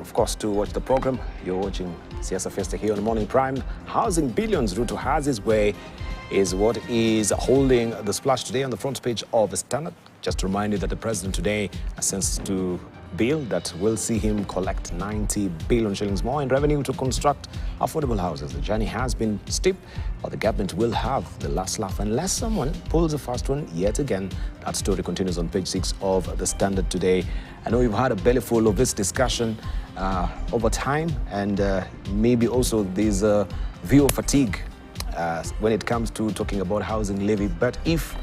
of course, to watch the program. You're watching Siasa Fiesta here on Morning Prime. Housing billions, Ruto has his way, is what is holding the splash today on the front page of the Standard. Just to remind you that the president today assents to bill that will see him collect 90 billion shillings more in revenue to construct affordable houses. The journey has been steep, but the government will have the last laugh unless someone pulls a fast one yet again. That story continues on page 6 of the Standard today. I know you've had a bellyful of this discussion over time, and maybe also there's a view of fatigue when it comes to talking about housing levy. But if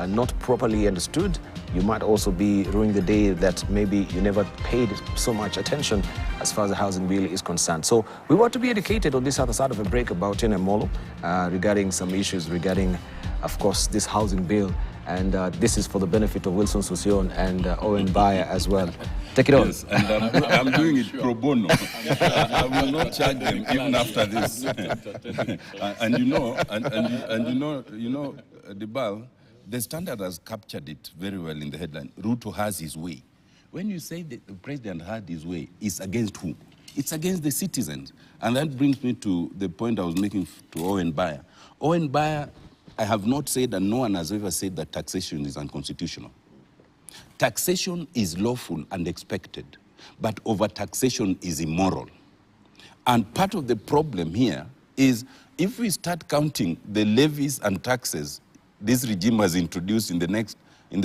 not properly understood, you might also be ruining the day that maybe you never paid so much attention as far as the housing bill is concerned. So we want to be educated on this other side of a break about Molo regarding some issues regarding, of course, this housing bill. And this is for the benefit of Wilson Sossion and Owen Bayer as well. Take it on. Yes, and I'm doing it pro bono. I will not charge them even after this. And you know, Debal, the Standard has captured it very well in the headline. Ruto has his way. When you say that the president had his way, it's against who? It's against the citizens. And that brings me to the point I was making to Owen Bayer. Owen Bayer, I have not said, and no one has ever said, that taxation is unconstitutional. Taxation is lawful and expected, but over-taxation is immoral. And part of the problem here is if we start counting the levies and taxes this regime has introduced in the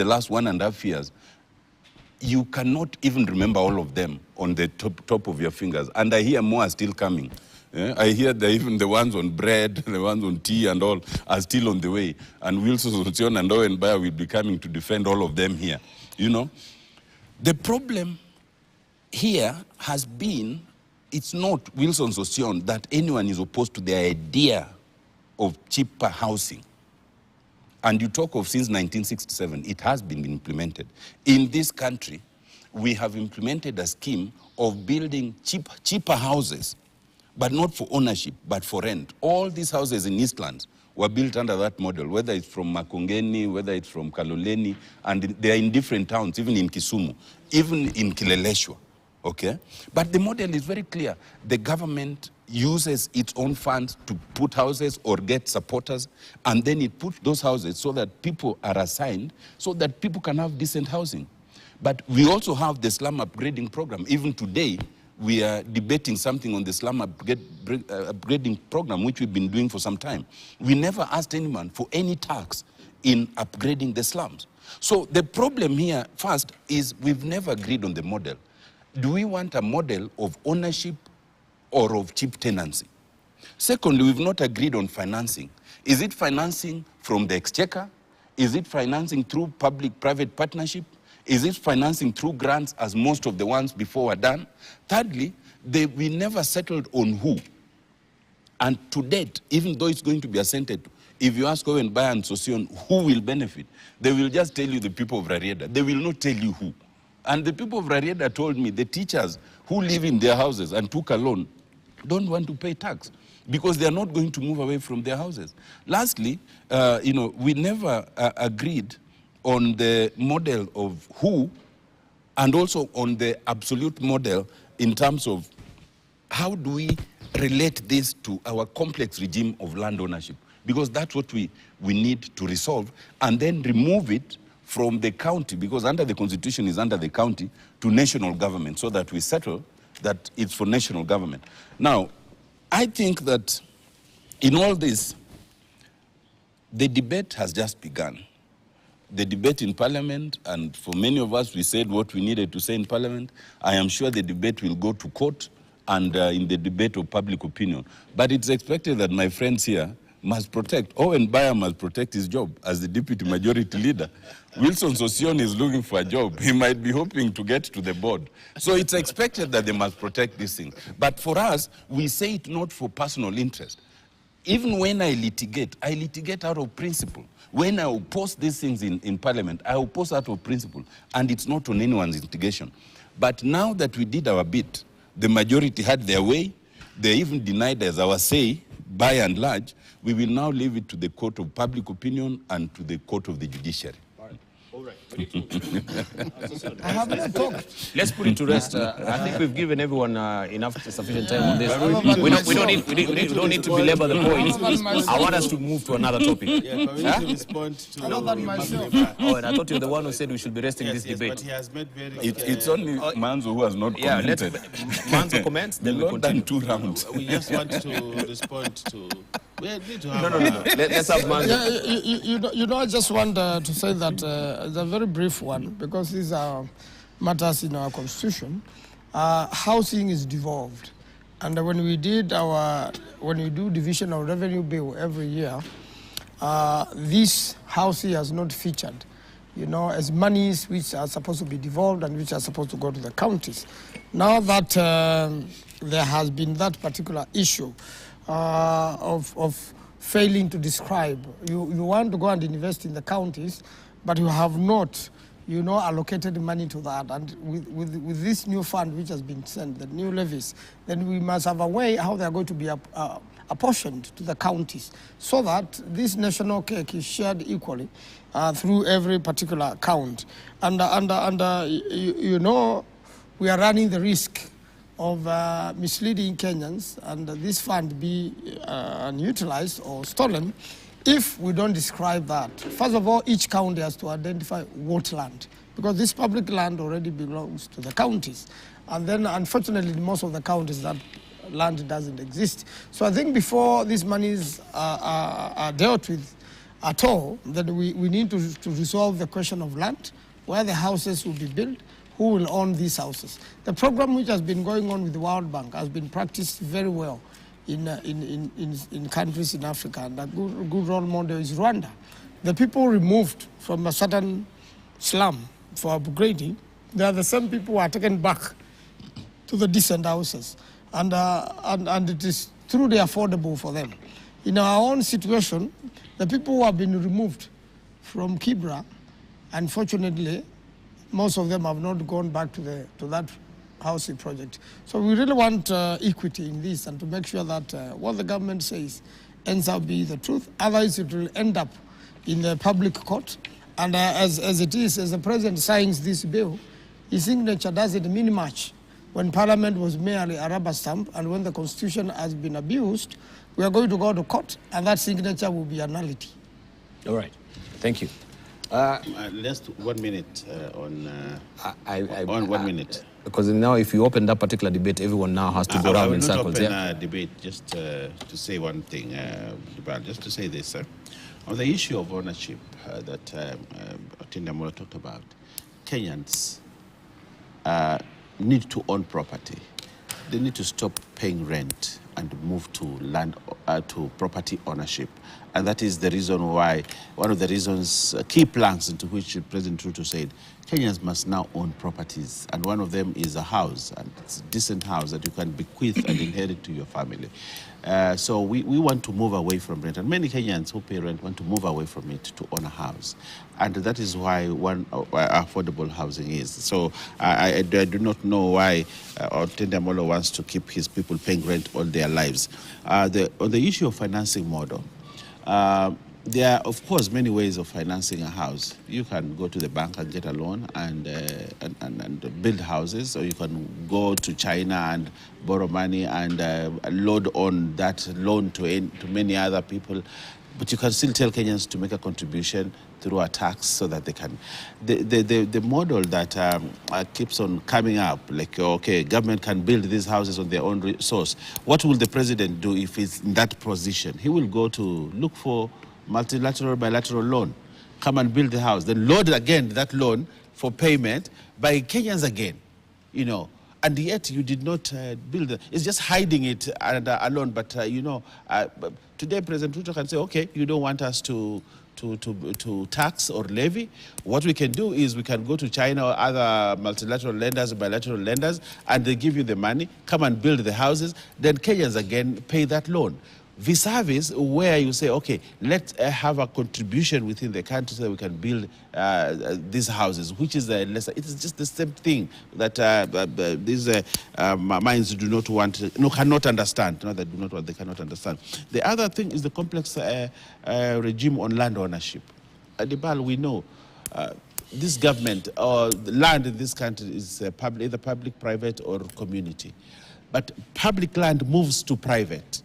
last 1.5 years, you cannot even remember all of them on the top of your fingers. And I hear more are still coming. Yeah? I hear that even the ones on bread, the ones on tea and all are still on the way. And Wilson Sossion and Owen Bayer will be coming to defend all of them here. You know, the problem here has been, it's not Wilson Sossion that anyone is opposed to the idea of cheaper housing. And you talk of since 1967, it has been implemented. In this country, we have implemented a scheme of building cheaper houses, but not for ownership, but for rent. All these houses in Eastlands were built under that model, whether it's from Makongeni, whether it's from Kaloleni, and they are in different towns, even in Kisumu, even in Kileleshwa, okay? But the model is very clear. The government uses its own funds to put houses or get supporters, and then it puts those houses so that people are assigned, so that people can have decent housing. But we also have the slum upgrading program. Even today, we are debating something on the slum upgrading program, which we've been doing for some time. We never asked anyone for any tax in upgrading the slums. So the problem here, first, is we've never agreed on the model. Do we want a model of ownership or of cheap tenancy? Secondly, we've not agreed on financing. Is it financing from the exchequer? Is it financing through public-private partnership? Is it financing through grants, as most of the ones before were done? Thirdly, we never settled on who. And to date, even though it's going to be assented to, if you ask Owen Bayer and Sossion who will benefit, they will just tell you the people of Rarieda. They will not tell you who. And the people of Rarieda told me the teachers who live in their houses and took a loan don't want to pay tax because they are not going to move away from their houses. Lastly, we never agreed on the model of who, and also on the absolute model in terms of how do we relate this to our complex regime of land ownership, because that's what we need to resolve, and then remove it from the county, because under the constitution is under the county, to national government, so that we settle that it's for national government. Now, I think that in all this, the debate has just begun. The debate in Parliament, and for many of us, we said what we needed to say in Parliament. I am sure the debate will go to court and in the debate of public opinion. But it's expected that my friends here must protect, Owen Bayer must protect his job as the deputy majority leader. Wilson Sossion is looking for a job. He might be hoping to get to the board. So it's expected that they must protect this thing. But for us, we say it not for personal interest. Even when I litigate out of principle. When I oppose these things in Parliament, I oppose out of principle, and it's not on anyone's instigation. But now that we did our bit, the majority had their way, they even denied us our say, by and large, we will now leave it to the court of public opinion and to the court of the judiciary. Right. All right. I have not talked. Let's put it to rest. I think we've given everyone sufficient time on this. We don't need to belabor the point. I want us to move to another topic. Yeah, but we need to respond to Oh, and I thought you're the one who said we should be resting this debate. But he has made very It's only Manzo who has not commented. Manzo comments, then we continue. 2 rounds. we just want to respond to. We need to have. No. Let's have Manzo. You know, I just want to say that it's a very brief one, because these are matters in our constitution. Housing is devolved, and when we do division of revenue bill every year, this housing has not featured, you know, as monies which are supposed to be devolved and which are supposed to go to the counties. Now that there has been that particular issue of failing to describe, you want to go and invest in the counties, but you have not, you know, allocated money to that. And with this new fund which has been sent, the new levies, then we must have a way how they are going to be apportioned to the counties, so that this national cake is shared equally through every particular account. And you know, we are running the risk of misleading Kenyans, and this fund be unutilized or stolen if we don't describe that. First of all, each county has to identify what land, because this public land already belongs to the counties. And then, unfortunately, in most of the counties, that land doesn't exist. So I think before these monies are dealt with at all, then we need to resolve the question of land, where the houses will be built, who will own these houses. The program which has been going on with the World Bank has been practiced very well in countries in Africa, and a good role model is Rwanda. The people removed from a certain slum for upgrading, they are the same people who are taken back to the decent houses, and it is truly affordable for them. In our own situation, the people who have been removed from Kibra, unfortunately, most of them have not gone back to that housing project. So we really want equity in this, and to make sure that what the government says ends up being the truth. Otherwise, it will end up in the public court. And as the president signs this bill, his signature doesn't mean much when Parliament was merely a rubber stamp, and when the Constitution has been abused, we are going to go to court, and that signature will be a nullity. All right. Thank you. Just 1 minute on 1 minute. Because now, if you open that particular debate, everyone now has to go around in circles. I will not open a debate, just to say one thing, just to say this. On the issue of ownership that Tindamura talked about, Kenyans need to own property. They need to stop paying rent and move to land, to property ownership. And that is the reason why, one of the reasons, key planks into which President Ruto said, Kenyans must now own properties. And one of them is a house, and it's a decent house that you can bequeath and inherit to your family. So we want to move away from rent. And many Kenyans who pay rent want to move away from it to own a house. And that is why affordable housing is. So I do not know why Tendamolo wants to keep his people paying rent all their lives. On the issue of financing model, there are, of course, many ways of financing a house. You can go to the bank and get a loan and build houses, or you can go to China and borrow money and load on that loan to many other people. But you can still tell Kenyans to make a contribution through a tax so that they can. The model that keeps on coming up, like, okay, government can build these houses on their own resource. What will the president do if he's in that position? He will go to look for multilateral, bilateral loan, come and build the house, then load again that loan for payment by Kenyans again, you know. And yet you did not build it. It's just hiding it under a loan. But, today President Ruto can say, okay, you don't want us to tax or levy. What we can do is we can go to China or other multilateral lenders, bilateral lenders, and they give you the money, come and build the houses, then Kenyans again pay that loan. Vis-a-vis where you say, okay, let's have a contribution within the country so that we can build these houses, which is a lesser. It is just the same thing that these minds do not want, cannot understand. Not that do not want, they cannot understand. The other thing is the complex regime on land ownership. At Dibal, we know this government or the land in this country is either public, private, or community. But public land moves to private,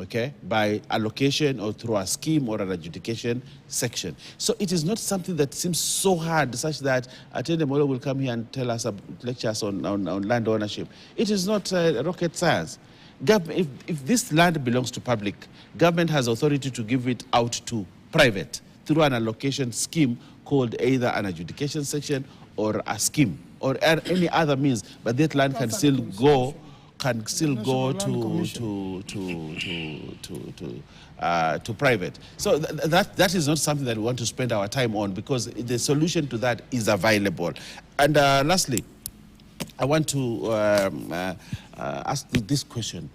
okay, by allocation or through a scheme or an adjudication section. So it is not something that seems so hard, such that Atene Molo will come here and tell us, lecture us on land ownership. It is not rocket science. If this land belongs to public, government has authority to give it out to private through an allocation scheme called either an adjudication section or a scheme or any other means. But that land can still go to private. So that is not something that we want to spend our time on, because the solution to that is available. And lastly, I want to ask this question.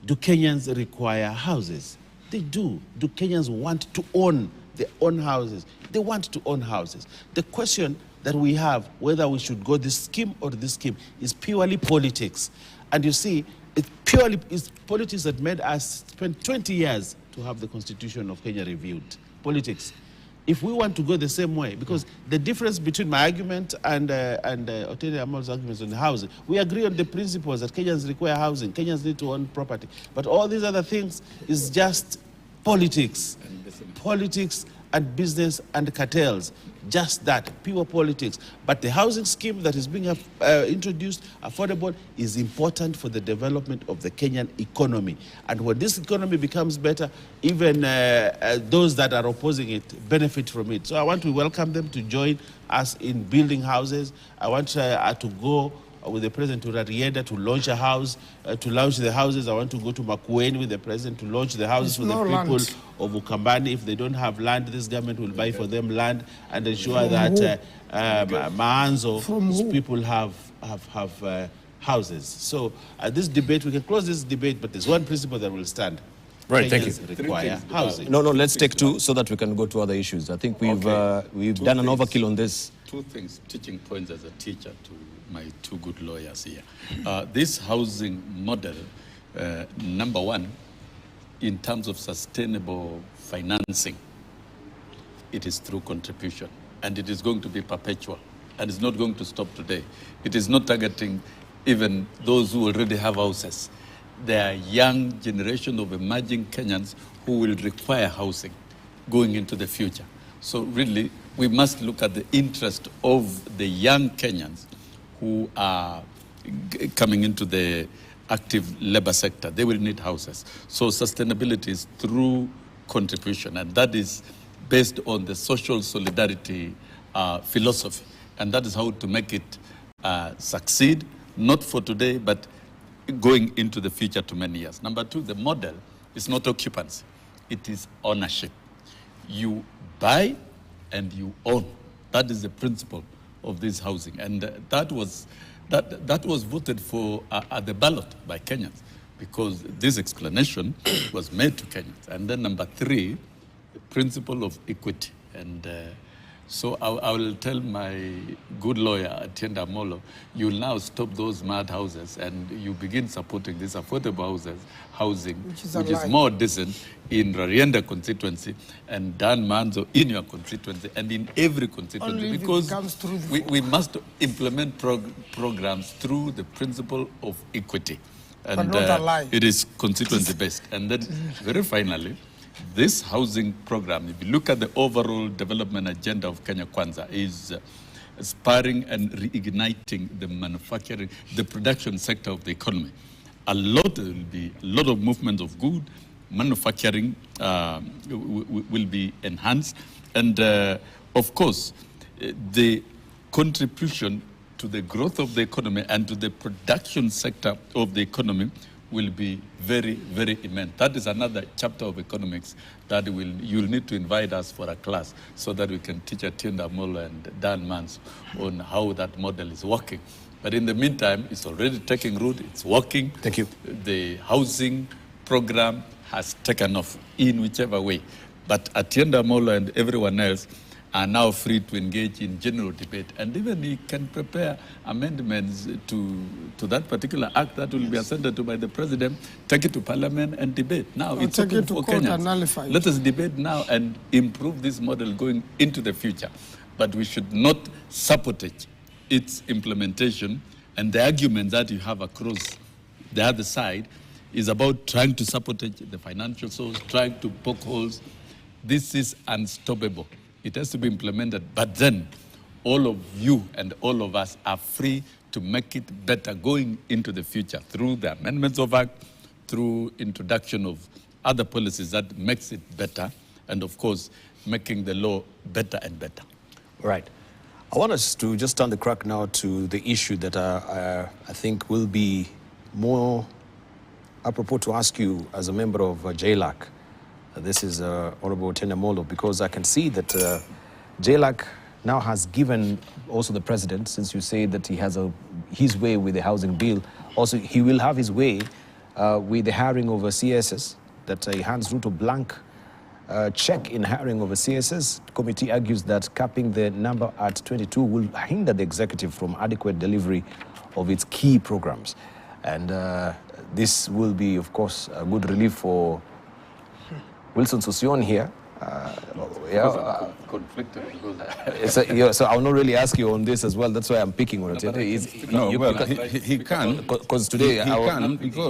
Do Kenyans require houses? They do. Do Kenyans want to own their own houses? They want to own houses. The question that we have, whether we should go this scheme or this scheme, is purely politics. And you see, it's politics that made us spend 20 years to have the Constitution of Kenya reviewed. Politics. If we want to go the same way, because the difference between my argument and Otene Amol's arguments on housing, we agree on the principles that Kenyans require housing, Kenyans need to own property. But all these other things is just politics. Politics and business and cartels. Just that, pure politics. But the housing scheme that is being introduced, affordable, is important for the development of the Kenyan economy. And when this economy becomes better, even those that are opposing it benefit from it. So I want to welcome them to join us in building houses. I want to go with the president to Rarieda to launch a house, to launch the houses. I want to go to Makueni with the president to launch the houses for the people of Ukambani. If they don't have land, this government will buy for them land and ensure that Maanzo's people have houses. So this debate, we can close this debate, but there's one principle that will stand. Right, thank you. Require housing. No, let's take two so that we can go to other issues. I think we've done an overkill on this. Two things, teaching points as a teacher to my two good lawyers here. This housing model, number one, in terms of sustainable financing, it is through contribution, and it is going to be perpetual, and it's not going to stop today. It is not targeting even those who already have houses. There are young generation of emerging Kenyans who will require housing going into the future. So really, we must look at the interest of the young Kenyans who are coming into the active labor sector. They will need houses. So sustainability is through contribution, and that is based on the social solidarity philosophy. And that is how to make it succeed, not for today, but going into the future to many years. Number two, the model is not occupancy. It is ownership. You buy and you own. That is the principle of this housing. And that was voted for at the ballot by Kenyans, because this explanation was made to Kenyans. And then number three, the principle of equity. And so I will tell my good lawyer, Atienda Molo, you will now stop those mad houses and you begin supporting these affordable housing, which is more decent in Rarienda constituency and Dan Manzo in your constituency and in every constituency. Only because we must implement programs through the principle of equity. And it is constituency based. And then very finally, this housing program, if you look at the overall development agenda of Kenya Kwanza, is spurring and reigniting the manufacturing, the production sector of the economy. There will be a lot of movement of good. Manufacturing will be enhanced. And of course, the contribution to the growth of the economy and to the production sector of the economy will be very, very immense. That is another chapter of economics that you'll need to invite us for a class so that we can teach Atienda Molo and Dan Mans on how that model is working. But in the meantime, it's already taking root, it's working. Thank you. The housing program has taken off in whichever way. But Atienda Molo and everyone else are now free to engage in general debate. And even he can prepare amendments to that particular act that will be assented to by the president, take it to parliament and debate. Now it's open for Kenyans. Let us debate now and improve this model going into the future. but we should not sabotage its implementation. And the argument that you have across the other side is about trying to sabotage the financial source, trying to poke holes. This is unstoppable. It has to be implemented, but then all of you and all of us are free to make it better going into the future through the amendments of Act, through introduction of other policies that makes it better, and of course, making the law better and better. Right. I want us to just turn the crack now to the issue that I think will be more apropos to ask you as a member of JLAC. This is Honorable Tene Molo, because I can see that JLAC now has given also the president, since you say that he has his way with the housing bill, also he will have his way with the hiring of a CSS, that he hands Ruto blank check in hiring of a CSS. The committee argues that capping the number at 22 will hinder the executive from adequate delivery of its key programs. And this will be, of course, a good relief for Wilson Sossion here. Conflicted because so I'll not really ask you on this as well. That's why I'm picking on it. He can. Because today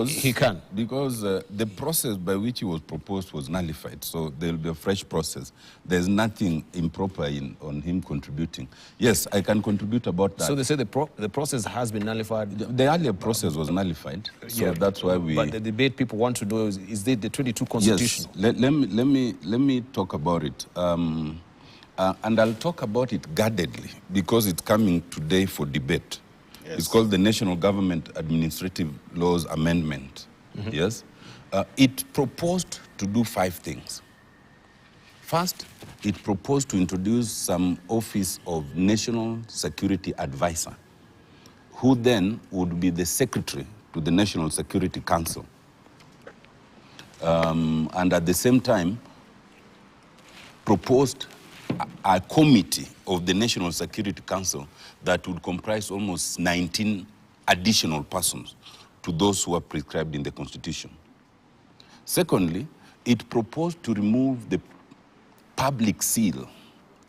he can because the process by which he was proposed was nullified. So there will be a fresh process. There's nothing improper on him contributing. Yes, I can contribute about that. So they say the process has been nullified. The earlier process was nullified. So that's why we. But the debate people want to know is the 22 constitutional? Yes. Let me talk about it. And I'll talk about it guardedly because it's coming today for debate. Yes. It's called the National Government Administrative Laws Amendment. Yes? It proposed to do 5 things. First, it proposed to introduce some office of National Security Advisor, who then would be the secretary to the National Security Council. And at the same time, proposed a committee of the National Security Council that would comprise almost 19 additional persons to those who are prescribed in the Constitution. Secondly, it proposed to remove the public seal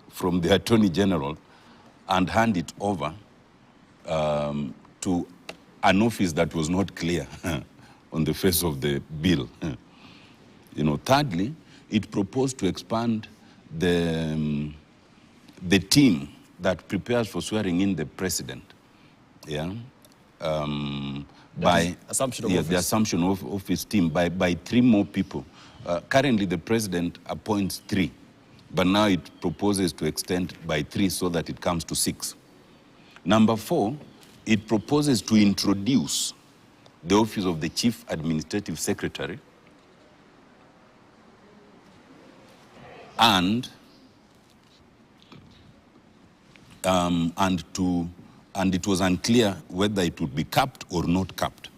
from the Attorney General and hand it over to an office that was not clear on the face of the bill. Thirdly, it proposed to expand the team that prepares for swearing in the president, by assumption of office. The assumption of office team by 3 more people. Currently, the president appoints 3, but now it proposes to extend by 3 so that it comes to 6. Number 4, it proposes to introduce the office of the Chief Administrative Secretary, and it was unclear whether it would be capped or not capped.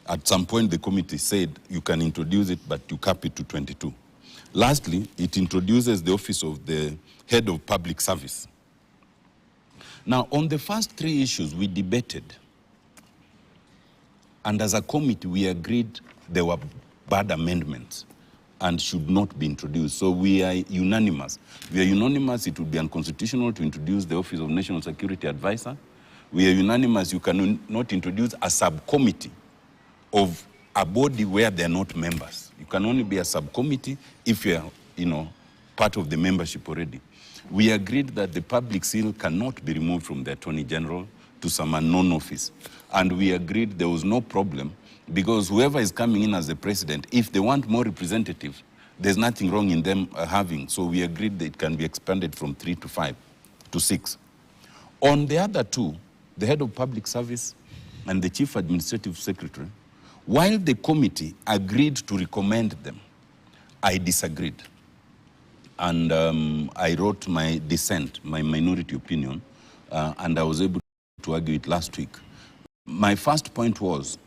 At some point, the committee said you can introduce it, but you cap it to 22. Lastly, it introduces the office of the head of public service. Now, on the first 3 issues, we debated, and as a committee, we agreed there were bad amendments and should not be introduced. So we are unanimous. We are unanimous it would be unconstitutional to introduce the Office of National Security Advisor. We are unanimous you cannot introduce a subcommittee of a body where they're not members. You can only be a subcommittee if you're, part of the membership already. We agreed that the public seal cannot be removed from the Attorney General to some unknown office. And we agreed there was no problem because whoever is coming in as the president, if they want more representatives, there's nothing wrong in them having. So we agreed that it can be expanded from 3 to 5 to 6. On the other 2, the head of public service and the chief administrative secretary, while the committee agreed to recommend them, I disagreed. And I wrote my dissent, my minority opinion, and I was able to argue it last week. My first point was,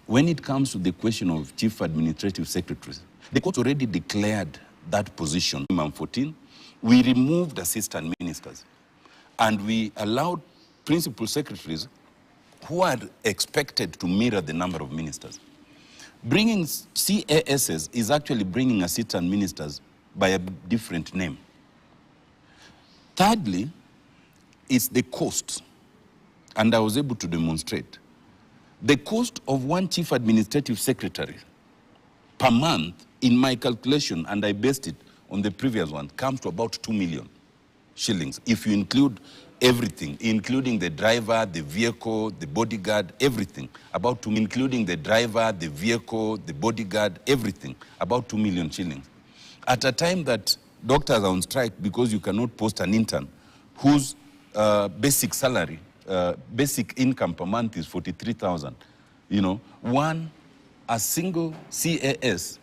when it comes to the question of chief administrative secretaries, the court already declared that position. In 14, we removed assistant ministers, and we allowed principal secretaries who are expected to mirror the number of ministers. Bringing CASs is actually bringing assistant ministers by a different name. Thirdly, is the cost, and I was able to demonstrate. The cost of one chief administrative secretary per month, in my calculation, and I based it on the previous one, comes to about 2 million shillings, if you include everything, including the driver, the vehicle, the bodyguard, everything, about 2 million, including the driver, the vehicle, the bodyguard, everything, about 2 million shillings. At a time that doctors are on strike because you cannot post an intern whose basic salary, basic income per month is 43,000. You know, a single CAS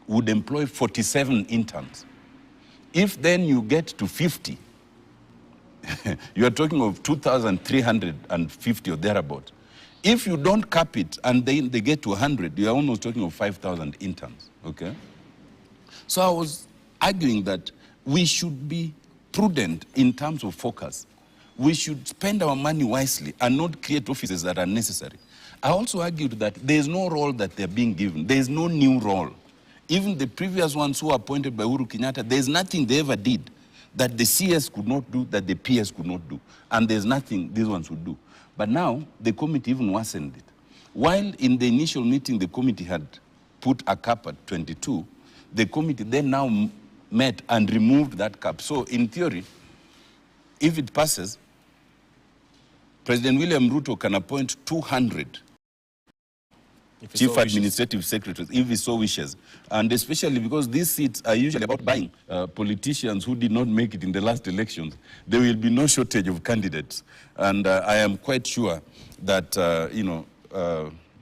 would employ 47 interns. If then you get to 50, you are talking of 2,350 or thereabout. If you don't cap it and they get to 100, you are almost talking of 5,000 interns, okay? So I was arguing that we should be prudent in terms of focus. We should spend our money wisely and not create offices that are necessary. I also argued that there is no role that they're being given. There is no new role. Even the previous ones who were appointed by Uhuru Kenyatta, there's nothing they ever did that the CS could not do, that the PS could not do. And there's nothing these ones would do. But now, the committee even worsened it. While in the initial meeting, the committee had put a cap at 22, the committee then now met and removed that cap. So in theory, if it passes, President William Ruto can appoint 200 chief administrative secretaries, if he so wishes. And especially because these seats are usually about buying politicians who did not make it in the last elections, there will be no shortage of candidates. And I am quite sure that,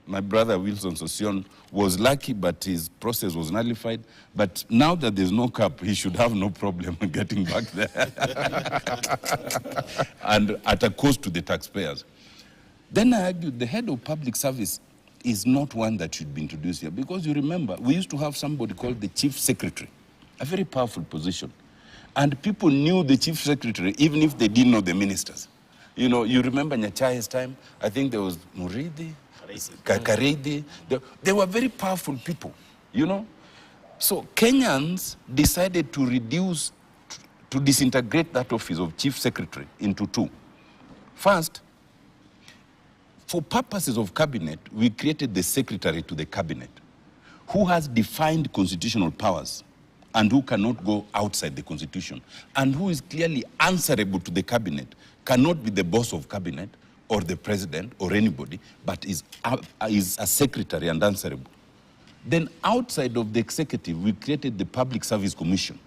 my brother Wilson Sosion was lucky, but his process was nullified. But now that there's no cap, he should have no problem getting back there. And at a cost to the taxpayers. Then I argued the head of public service is not one that should be introduced here. Because you remember, we used to have somebody called the chief secretary, a very powerful position. And people knew the chief secretary even if they didn't know the ministers. You know, you remember Nyachae's time, I think there was Muridi, Karedi. They were very powerful people, you know. So Kenyans decided to reduce, to disintegrate that office of chief secretary into two. First, for purposes of cabinet, we created the secretary to the cabinet, who has defined constitutional powers and who cannot go outside the constitution, and who is clearly answerable to the cabinet, cannot be the boss of cabinet or the president or anybody, but is a secretary and answerable. Then outside of the executive, we created the Public Service Commission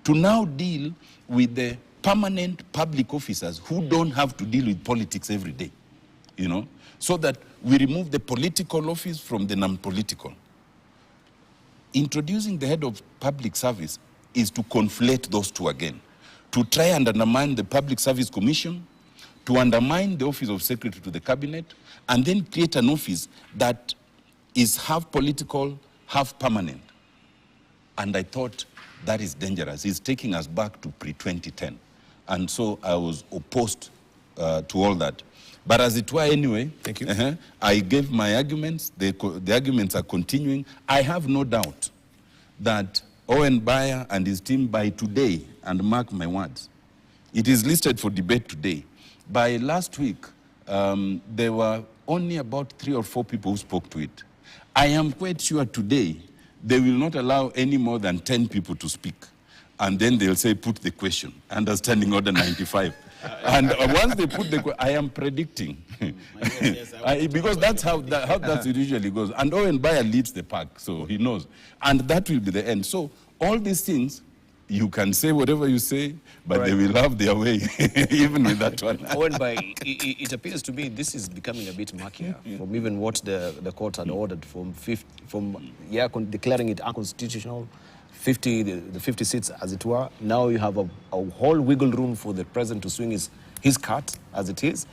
to now deal with the permanent public officers who don't have to deal with politics every day, you know, so that we remove the political office from the non-political. Introducing the head of public service is to conflate those two again, to try and undermine the Public Service Commission, to undermine the office of secretary to the cabinet, and then create an office that is half political, half permanent. And I thought that is dangerous. It's taking us back to pre-2010. And so I was opposed to all that. But as it were anyway, thank you. I gave my arguments. The arguments are continuing. I have no doubt that Owen Bayer and his team by today, and mark my words, it is listed for debate today. By last week, there were only about 3 or 4 people who spoke to it. I am quite sure today they will not allow any more than 10 people to speak. And then they'll say, put the question, understanding order 95. And once they put the question, I am predicting. Because that's how that usually goes. And Owen Bayer leads the pack, so he knows. And that will be the end. So all these things, you can say whatever you say, but right, they will have their way, even with that one. Owen Bayer, it appears to me this is becoming a bit murkier from even what the court had ordered from declaring it unconstitutional. The 50 seats, as it were. Now you have a whole wiggle room for the president to swing his cart, as it is.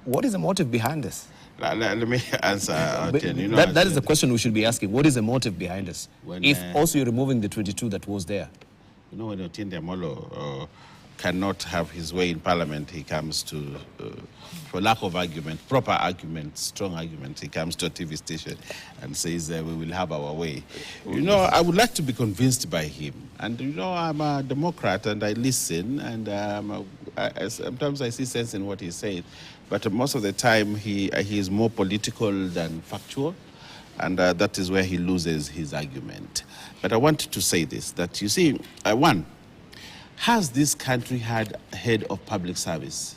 What is the motive behind this? Let me answer. That is the question we should be asking. What is the motive behind this? If also you're removing the 22 that was there. You know, when Otiende Amolo cannot have his way in Parliament, he comes to, for lack of argument, proper argument, strong argument, he comes to a TV station and says, we will have our way. You know, I would like to be convinced by him. And, you know, I'm a Democrat and I listen and sometimes I see sense in what he says, but most of the time he is more political than factual, and that is where he loses his argument. But I want to say this, that you see, one, has this country had a head of public service?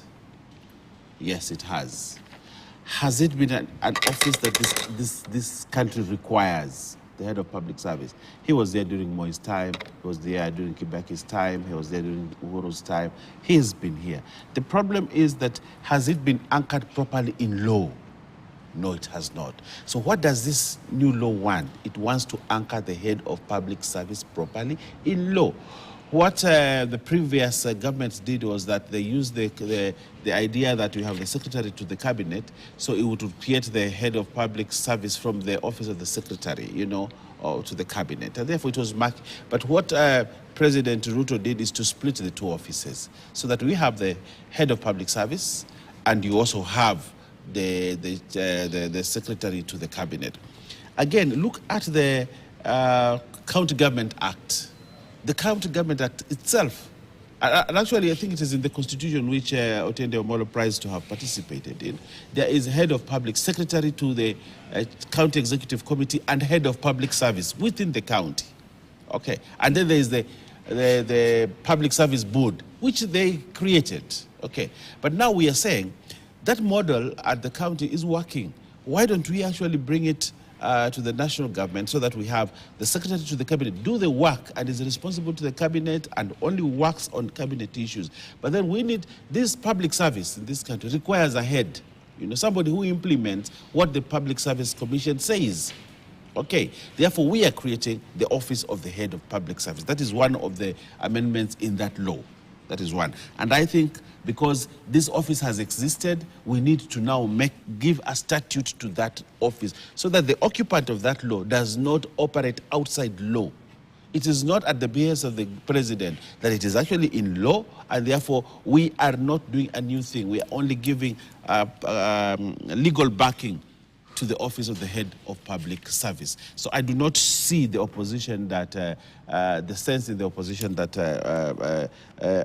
Yes, it has. Has it been an office that this country requires, the head of public service? He was there during Moi's time, he was there during Kibaki's time, he was there during Uhuru's time. He has been here. The problem is that, has it been anchored properly in law? No, it has not. So what does this new law want? It wants to anchor the head of public service properly in law. What the previous governments did was that they used the idea that you have the secretary to the cabinet, so it would create the head of public service from the office of the secretary, you know, or to the cabinet. And therefore it was marked. But what President Ruto did is to split the two offices, so that we have the head of public service, and you also have the secretary to the cabinet. Again, look at the County Government Act. The County Government Act itself, and actually I think it is in the Constitution which Otiende Omolo prized to have participated in. There is head of public secretary to the County Executive Committee and head of public service within the county. Okay, and then there is the Public Service Board, which they created. Okay, but now we are saying that model at the county is working. Why don't we actually bring it to the national government, so that we have the secretary to the cabinet do the work and is responsible to the cabinet and only works on cabinet issues? But then we need, this public service in this country requires a head, you know, somebody who implements what the Public Service Commission says. Okay, therefore we are creating the office of the head of public service. That is one of the amendments in that law. That is one. And I think because this office has existed, we need to now give a statute to that office, so that the occupant of that law does not operate outside law. It is not at the behest of the president, that it is actually in law, and therefore we are not doing a new thing. We are only giving legal backing to the office of the head of public service. So I do not see the opposition that, the sense in the opposition that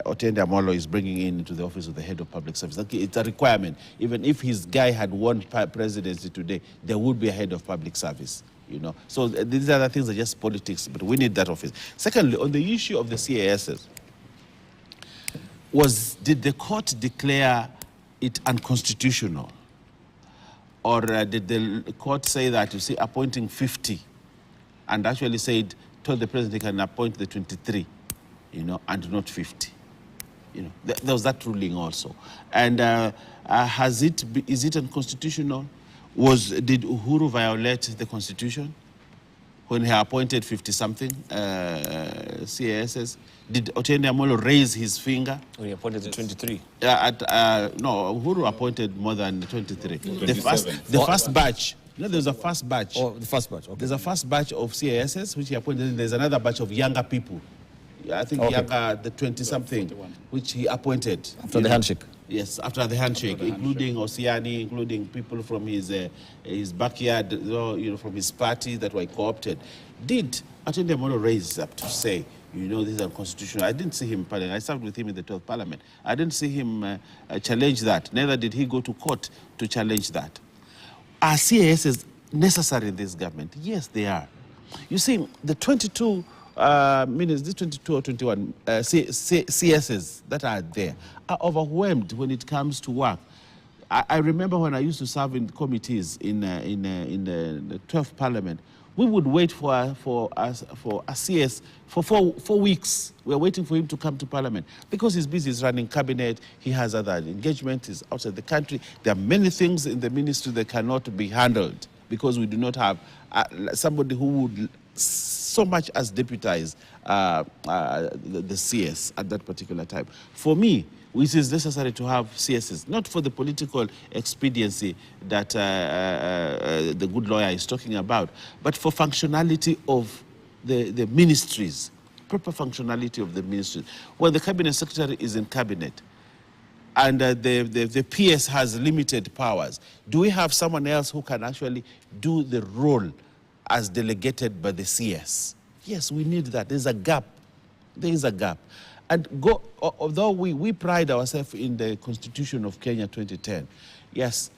Otiende Omolo is bringing into the office of the head of public service. It's a requirement. Even if his guy had won presidency today, there would be a head of public service. You know, so these other things are just politics, but we need that office. Secondly, on the issue of the CASs, did the court declare it unconstitutional? Or did the court say that, you see, appointing 50, and actually told the president he can appoint the 23, you know, and not 50? You know, there was that ruling also. And is it unconstitutional? Did Uhuru violate the Constitution when he appointed 50-something CASs? Did Otiende Omolo raise his finger? When he appointed the 23? No, Uhuru appointed more than 23. The first batch. You know, there's a first batch. Oh, the first batch. Okay. There's a first batch of CASs which he appointed, and there's another batch of younger people. I think younger, the 20-something, which he appointed. After the handshake? Yes, after the handshake, including Osiani, including people from his backyard, you know, from his party that were co-opted. Did Otiende Omolo raise up to say, you know, this is unconstitutional? I didn't see him, I served with him in the 12th Parliament. I didn't see him challenge that. Neither did he go to court to challenge that. Are CASs necessary in this government? Yes, they are. You see, the 22 this 22 or 21 CSs that are there are overwhelmed when it comes to work. I remember when I used to serve in committees in the 12th Parliament, we would wait for a CS for four weeks. We are waiting for him to come to Parliament because he's busy, he's running cabinet, he has other engagements, he's outside the country. There are many things in the ministry that cannot be handled because we do not have somebody who would so much as deputize the CS at that particular time. For me, it is necessary to have CSs, not for the political expediency that the good lawyer is talking about, but for functionality of the ministries, proper functionality of the ministries. When the cabinet secretary is in cabinet and the PS has limited powers, do we have someone else who can actually do the role as delegated by the CS? Yes, we need that. There's a gap. There is a gap. And although we pride ourselves in the Constitution of Kenya 2010, yes,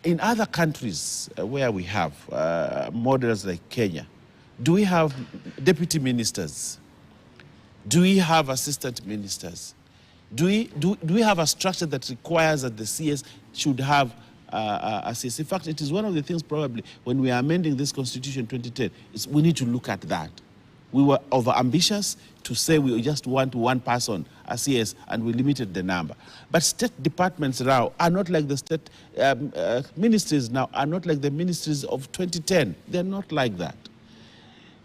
in other countries where we have models like Kenya, do we have deputy ministers? Do we have assistant ministers? Do we have a structure that requires that the CS should have a CS? In fact, it is one of the things probably when we are amending this Constitution 2010, is we need to look at that. We were over-ambitious to say we just want one person, a CS, and we limited the number. But state departments now are not like the state ministries now, are not like the ministries of 2010. They're not like that.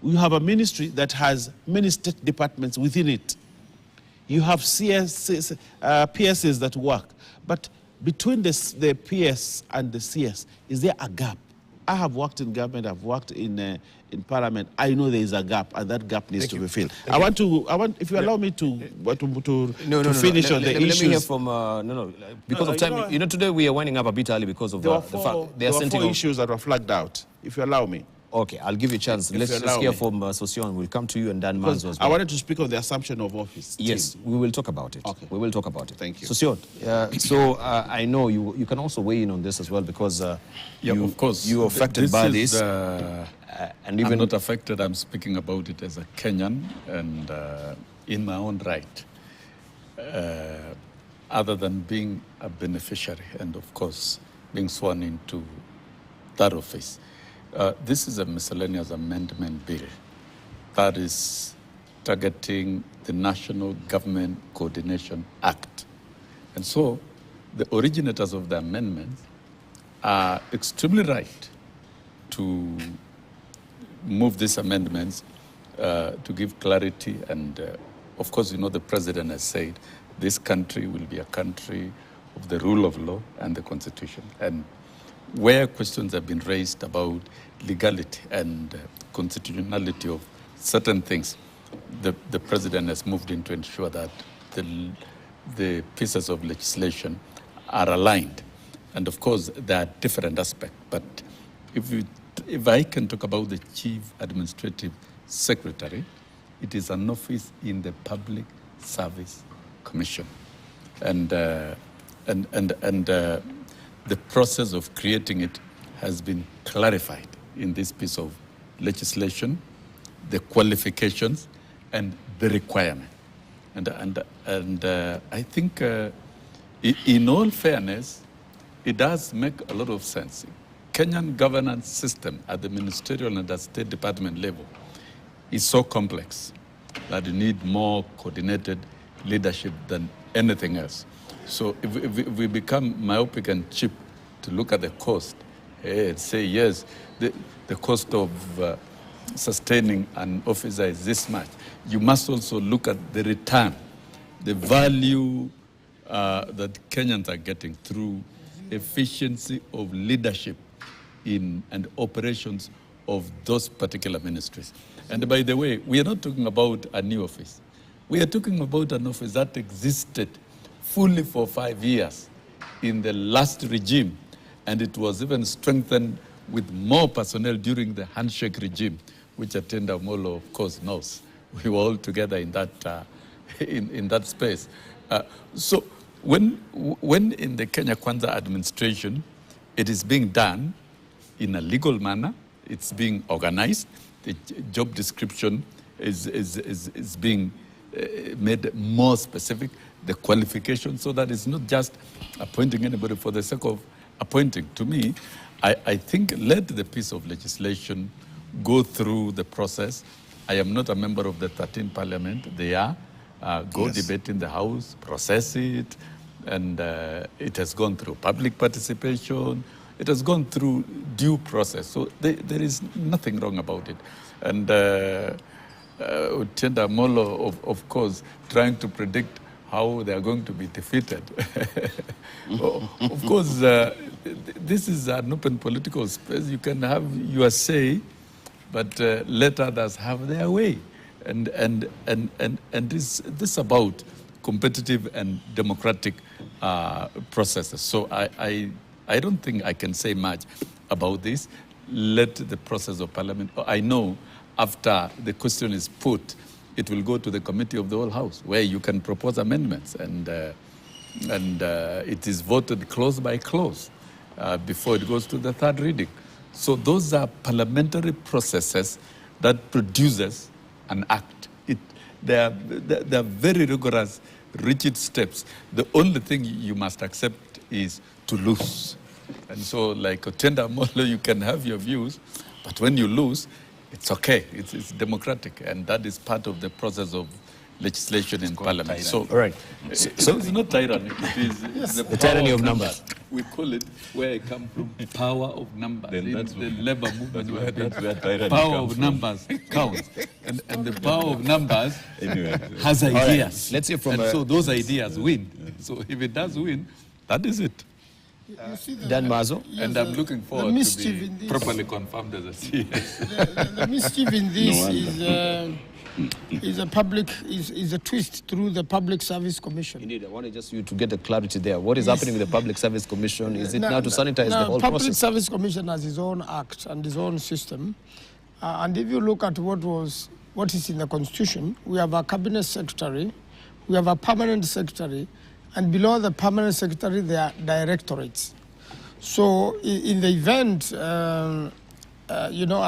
We have a ministry that has many state departments within it. You have PSs that work. But between the PS and the CS, is there a gap? I have worked in government, I've worked in parliament. I know there is a gap, and that gap needs to be filled. I want, if you allow me to finish on the issues. Let me hear from, because of time. You know, today we are winding up a bit early because of the fact there were 4 issues that were flagged out, if you allow me. Okay, I'll give you a chance. Let's hear from Sosion. We'll come to you and Dan Manzo as well. I wanted to speak of the assumption of office. Yes, we will talk about it. Okay. We will talk about it. Thank you. Sosion, I know you can also weigh in on this as well because of course, you're affected by this. And even I'm not affected. I'm speaking about it as a Kenyan and in my own right, other than being a beneficiary and, of course, being sworn into that office. This is a miscellaneous amendment bill that is targeting the National Government Coordination Act. And so the originators of the amendment are extremely right to move these amendments to give clarity. And of course, you know, the president has said this country will be a country of the rule of law and the Constitution. And where questions have been raised about legality and constitutionality of certain things, the president has moved in to ensure that the pieces of legislation are aligned. And of course, there are different aspects. But if I can talk about the Chief Administrative Secretary, it is an office in the Public Service Commission. And the process of creating it has been clarified in this piece of legislation, the qualifications and the requirement. And I think in all fairness, it does make a lot of sense. Kenyan governance system at the ministerial and the State Department level is so complex that you need more coordinated leadership than anything else. So if we become myopic and cheap to look at the cost, and say, yes, the cost of sustaining an officer is this much, you must also look at the return, the value that Kenyans are getting through efficiency of leadership in and operations of those particular ministries. And by the way, we are not talking about a new office. We are talking about an office that existed fully for 5 years in the last regime, and it was even strengthened with more personnel during the handshake regime, which Atenda Molo, of course, knows. We were all together in that in that space. So when in the Kenya Kwanza administration, it is being done in a legal manner, it's being organized, the job description is being made more specific, the qualification, so that it's not just appointing anybody for the sake of appointing. To me, I think let the piece of legislation go through the process. I am not a member of the 13th Parliament. They are. Go debate in the House, process it, and it has gone through public participation. It has gone through due process. So there is nothing wrong about it. And Utenda Molo, of course, trying to predict how they are going to be defeated. Of course, this is an open political space. You can have your say, but let others have their way. And this about competitive and democratic processes. So I don't think I can say much about this. Let the process of parliament. I know after the question is put, it will go to the committee of the whole House, where you can propose amendments, and it is voted clause by clause before it goes to the third reading. So those are parliamentary processes that produces an act. They are very rigorous, rigid steps. The only thing you must accept is to lose. And so, like Otenda Molo, you can have your views, but when you lose, it's okay. It's democratic, and that is part of the process of legislation in Parliament. Tyranny. So, All right. so it's not tyranny. It is the tyranny power of numbers. We call it, where it comes from, power of numbers. Then In that's the what- labor movement, that's where tyranny power comes of from. numbers counts, and the power of numbers Anyway, has right. ideas. Let's hear from, and so those ideas win. So if it does win, that is it. You see the- Dan Mazo? yes, And I'm looking the forward to mischief be in this. properly confirmed as a CS. The mischief in this wonder. is a twist through the Public Service Commission. Indeed, I wanted just you to get the clarity there. What is happening with the Public Service Commission? Is it now to sanitize the whole Public process? Service Commission has its own act and its own system. And if you look at what is in the Constitution, we have a cabinet secretary, we have a permanent secretary, and below the permanent secretary, there are directorates. So in the event, a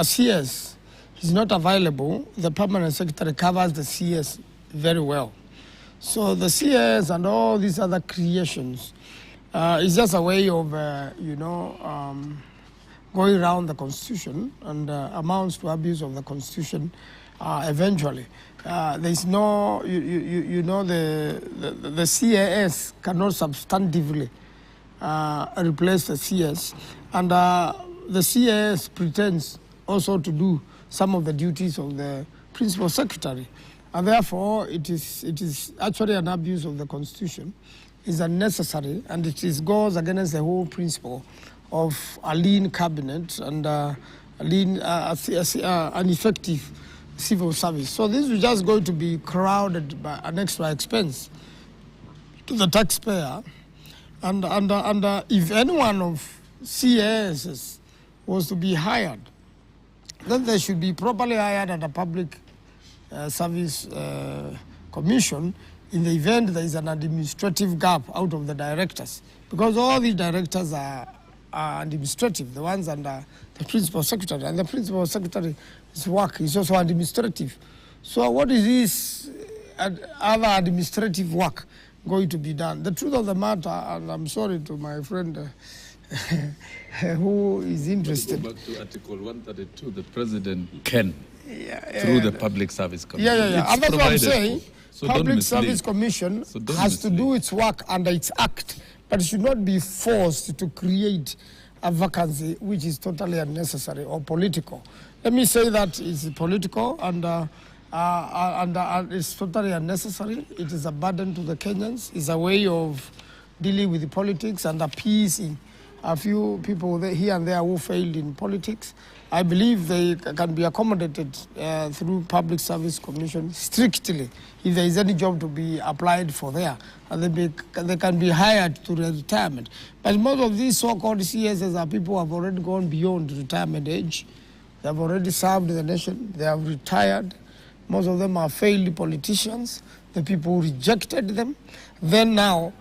CS is not available, the permanent secretary covers the CS very well. So the CS and all these other creations is just a way of, going around the Constitution and amounts to abuse of the Constitution eventually. There's no, the CAS cannot substantively replace the CS, and the CAS pretends also to do some of the duties of the principal secretary, and therefore it is actually an abuse of the Constitution. It's unnecessary, and goes against the whole principle of a lean cabinet and an effective civil service. So this is just going to be crowded by an extra expense to the taxpayer, and if any one of CAS was to be hired, then they should be properly hired at a public service commission in the event there is an administrative gap out of the directors, because all these directors are administrative, the ones under the principal secretary, and the principal secretary's work is also administrative. So what is this other administrative work going to be done? The truth of the matter, and I'm sorry to my friend who is interested. Go back to Article 132, the President can, through the Public Service Commission. Yeah. And that's what I'm saying. So don't Public mislead. Service Commission So don't has to mislead. do its work under its act, but it should not be forced to create a vacancy which is totally unnecessary or political. Let me say that it's political and it's totally unnecessary. It is a burden to the Kenyans. It's a way of dealing with the politics and appeasing a few people here and there who failed in politics. I believe they can be accommodated through Public Service Commission strictly if there is any job to be applied for there, and they can be hired to retirement. But most of these so-called CSs are people who have already gone beyond retirement age. They have already served the nation. They have retired. Most of them are failed politicians. The people who rejected them. Then now,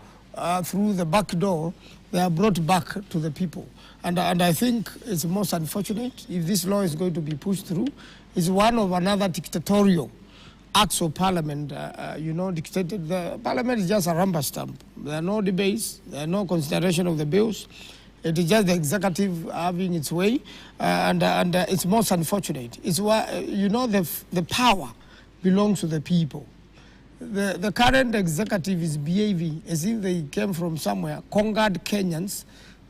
through the back door, they are brought back to the people. And I think it's most unfortunate if this law is going to be pushed through. It's one of another dictatorial acts of parliament, dictated. The parliament is just a rubber stamp. There are no debates. There are no consideration of the bills. It is just the executive having its way, and it's most unfortunate. It's why, the power belongs to the people. The current executive is behaving as if they came from somewhere, conquered Kenyans,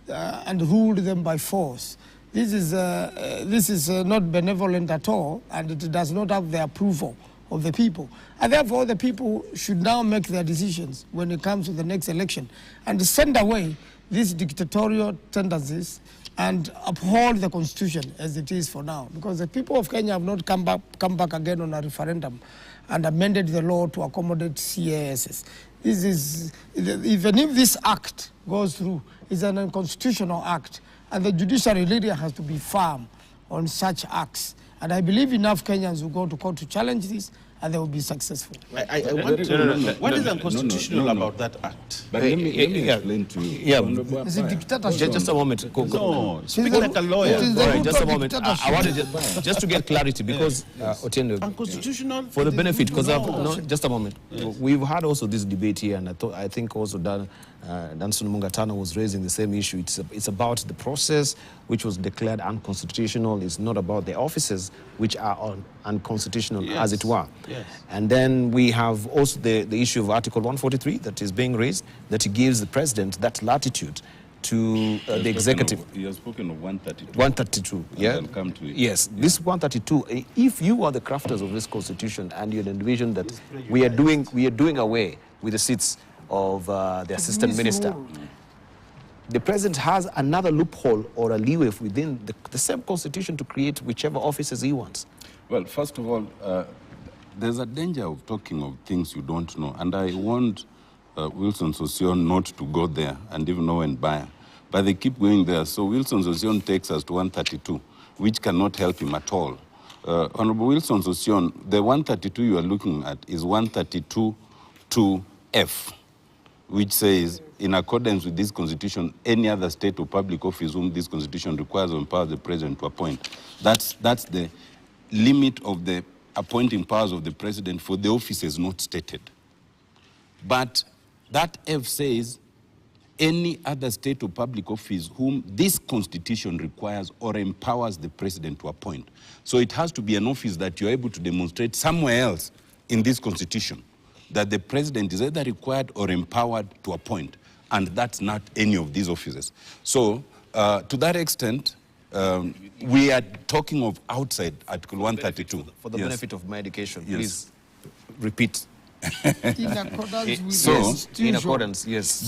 and ruled them by force. This is not benevolent at all, and it does not have the approval of the people. And therefore, the people should now make their decisions when it comes to the next election and send away these dictatorial tendencies and uphold the Constitution as it is for now. Because the people of Kenya have not come back again on a referendum and amended the law to accommodate CASs. This is, even if this act goes through, it's an unconstitutional act, and the judiciary really has to be firm on such acts. And I believe enough Kenyans will go to court to challenge this, and they will be successful. I want to know what is unconstitutional about that act? But let me explain to you. Yeah. It's a dictatorship. Just a moment. No, speak like a lawyer. It is the All right, Ruto just a moment. dictatorship. I wanted just to get clarity because Otieno, Unconstitutional for the benefit, because no. just a moment. We've had also this debate here, and I think also Danson Mungatana was raising the same issue. It's about the process which was declared unconstitutional. It's not about the offices which are unconstitutional, as it were. Yes. And then we have also the issue of Article 143 that is being raised, that gives the president that latitude to the executive. You have spoken of 132. 132, yeah. I'll come to it. Yes, this 132. If you are the crafters of this constitution and you envision that we are doing away with the seats of the assistant minister, the president has another loophole or a leeway within the same constitution to create whichever offices he wants. Well, first of all, there's a danger of talking of things you don't know, and I want Wilson Sossion not to go there, and even Owen Baya. But they keep going there. So Wilson Sossion takes us to 132, which cannot help him at all. Honorable Wilson Sossion, the 132 you are looking at is 132(2)F, which says, in accordance with this constitution, any other state or public office whom this constitution requires or empowers the president to appoint. That's the limit of the appointing powers of the president for the offices not stated. But that F says, any other state or public office whom this constitution requires or empowers the president to appoint. So it has to be an office that you're able to demonstrate somewhere else in this constitution that the president is either required or empowered to appoint, and that's not any of these offices. So to that extent, we are talking of outside Article 132. For the benefit of my education, Yes. please repeat. In accordance with So, the in constitution. accordance, yes.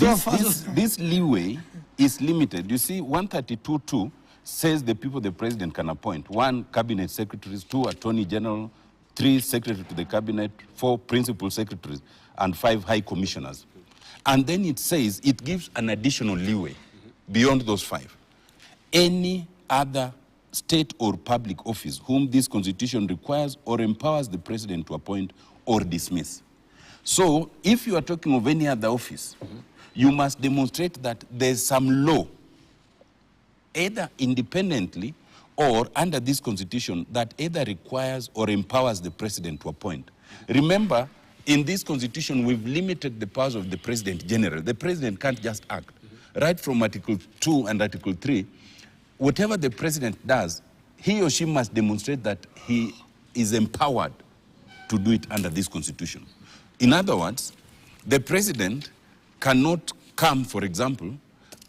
This leeway is limited. You see, 132(2) says the people the president can appoint. 1, cabinet secretaries, 2, attorney general, 3, secretary to the cabinet, 4, principal secretaries, and 5, high commissioners. And then it says it gives an additional leeway beyond those 5. Any other state or public office whom this constitution requires or empowers the president to appoint or dismiss. So, if you are talking of any other office, you must demonstrate that there's some law, either independently or under this constitution, that either requires or empowers the president to appoint. Remember, in this constitution, we've limited the powers of the president general. The president can't just act. Right from Article 2 and Article 3, whatever the president does, he or she must demonstrate that he is empowered to do it under this constitution. In other words, the president cannot come, for example,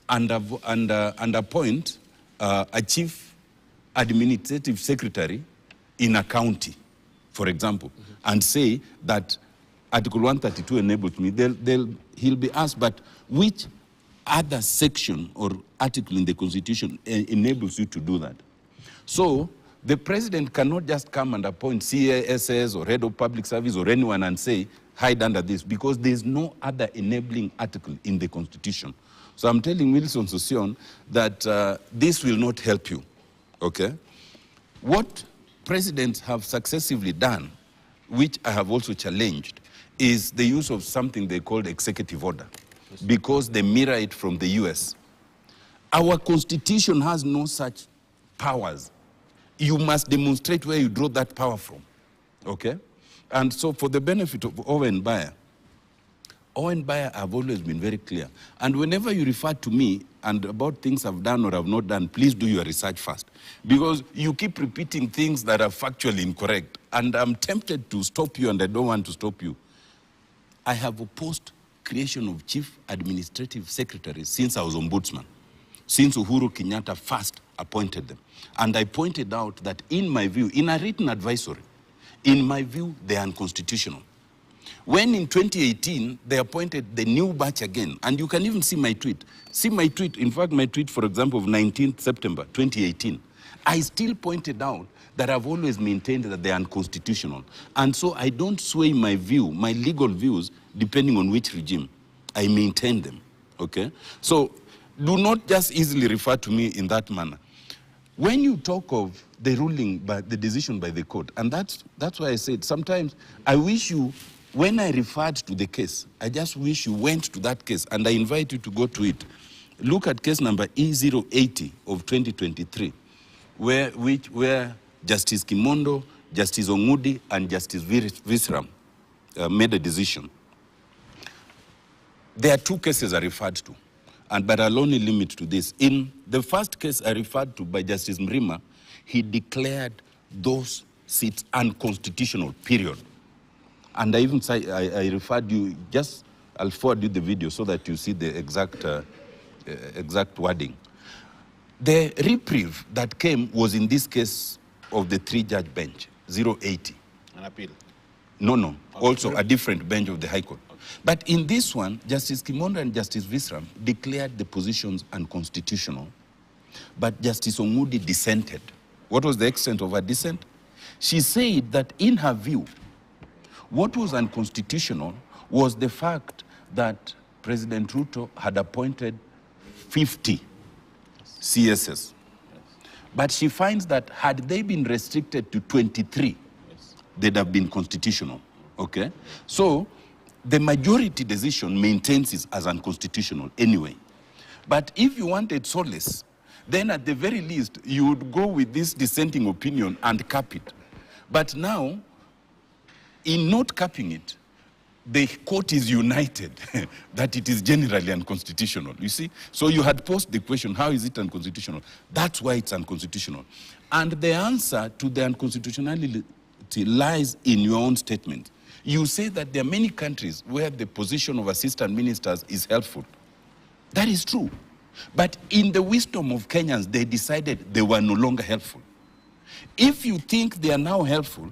and appoint a chief administrative secretary in a county, for example, and say that Article 132 enables me. He'll be asked, but which other section or article in the constitution enables you to do that? So the president cannot just come and appoint CASs or head of public service or anyone and say, hide under this, because there's no other enabling article in the constitution. So I'm telling Wilson Sossion that this will not help you, okay? What presidents have successively done, which I have also challenged, is the use of something they call executive order, because they mirror it from the US. Our constitution has no such powers. You must demonstrate where you draw that power from, okay? And so for the benefit of Owen Baya have always been very clear. And whenever you refer to me and about things I've done or have not done, please do your research first. Because you keep repeating things that are factually incorrect. And I'm tempted to stop you, and I don't want to stop you. I have opposed creation of chief administrative secretaries since I was ombudsman, since Uhuru Kenyatta first appointed them. And I pointed out that in my view, in a written advisory, in my view, they are unconstitutional. When in 2018, they appointed the new batch again, and you can even see my tweet. See my tweet, in fact, my tweet, for example, of 19th September 2018. I still pointed out that I've always maintained that they are unconstitutional. And so I don't sway my view, my legal views, depending on which regime. I maintain them, okay? So do not just easily refer to me in that manner. when you talk of the ruling, by the decision by the court, and that's why I said sometimes I wish you, when I referred to the case, I just wish you went to that case, and I invite you to go to it. Look at case number E080 of 2023, where Justice Kimondo, Justice Ongudi, and Justice Visram made a decision. There are two cases I referred to, but I'll only limit to this. In the first case I referred to by Justice Mrima, he declared those seats unconstitutional, period. And I even say, I referred you, I'll forward you the video so that you see the exact wording. The reprieve that came was in this case of the 3-judge bench, 080. An appeal? No. Okay. Also Sure. A different bench of the High Court. Okay. But in this one, Justice Kimondo and Justice Visram declared the positions unconstitutional, but Justice Ongudi dissented. What was the extent of her dissent? She said that in her view, what was unconstitutional was the fact that President Ruto had appointed 50 CSs. But she finds that had they been restricted to 23, they'd have been constitutional, okay? So the majority decision maintains it as unconstitutional anyway. But if you wanted solace, then at the very least, you would go with this dissenting opinion and cap it. But now, in not capping it, the court is united that it is generally unconstitutional, you see? So you had posed the question, how is it unconstitutional? That's why it's unconstitutional. And the answer to the unconstitutionality lies in your own statement. You say that there are many countries where the position of assistant ministers is helpful. That is true. But in the wisdom of Kenyans, they decided they were no longer helpful. If you think they are now helpful,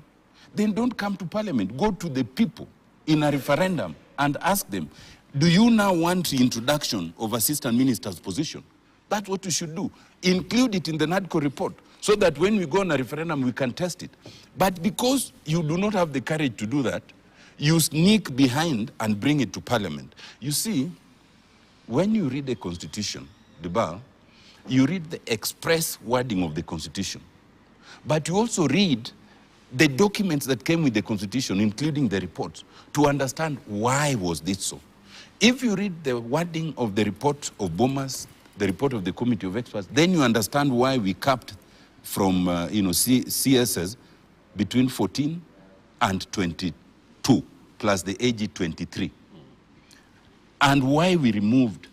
then don't come to parliament. Go to the people in a referendum and ask them, do you now want the introduction of assistant minister's position? That's what you should do. Include it in the NADCO report so that when we go on a referendum, we can test it. But because you do not have the courage to do that, you sneak behind and bring it to parliament. You see, when you read the constitution, Debal, you read the express wording of the constitution. But you also read the documents that came with the constitution, including the reports, to understand why was this so. If you read the wording of the report of Bomas, the report of the committee of experts, then you understand why we capped from CSs between 14 and 22, plus the AG 23, and why we removed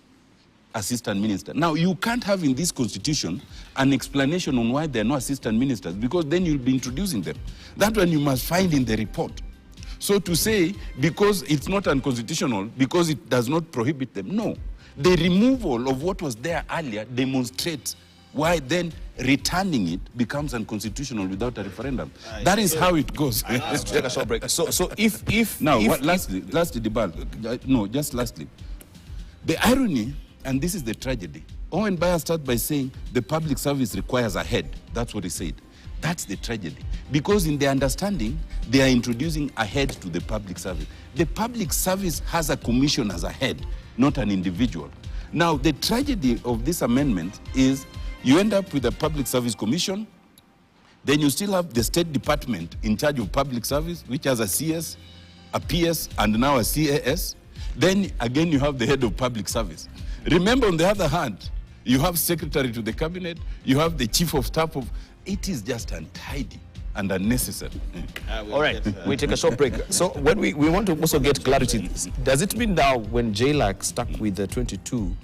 assistant minister. Now, you can't have in this constitution an explanation on why there are no assistant ministers, because then you'll be introducing them. That one you must find in the report. So to say, because it's not unconstitutional, because it does not prohibit them, no. The removal of what was there earlier demonstrates why then returning it becomes unconstitutional without a referendum. That is how it goes. Let's take a short break. So if... Now, lastly, Debal, no, just lastly. The irony, and this is the tragedy, Owen Bayer started by saying the public service requires a head. That's what he said. That's the tragedy. Because in their understanding, they are introducing a head to the public service. The public service has a commission as a head, not an individual. Now, the tragedy of this amendment is you end up with a public service commission, then you still have the State Department in charge of public service, which has a CS, a PS, and now a CAS. Then again, you have the head of public service. Remember, on the other hand, you have secretary to the cabinet, you have the chief of staff of... It is just untidy and unnecessary. All right, we take a short break. So when we want to also get clarity, does it mean now when JLAC stuck with the 22,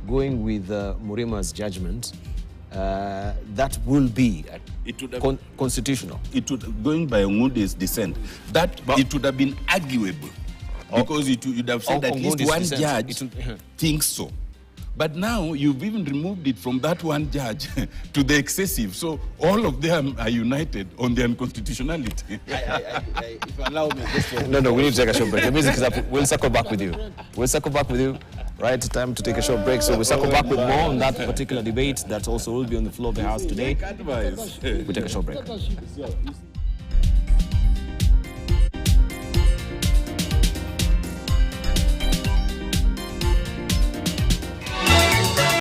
going with Murima's judgment, that will be constitutional? It would, going by Ongunde's dissent, it would have been arguable, because you'd have said at least one judge thinks so. But now you've even removed it from that one judge to the excessive. So all of them are united on the unconstitutionality. If you allow me, No, we need to take a short break. The music is up. We'll circle back with you. Right, time to take a short break. So we'll circle back with more on that particular debate that also will be on the floor of the House today. We take a short break.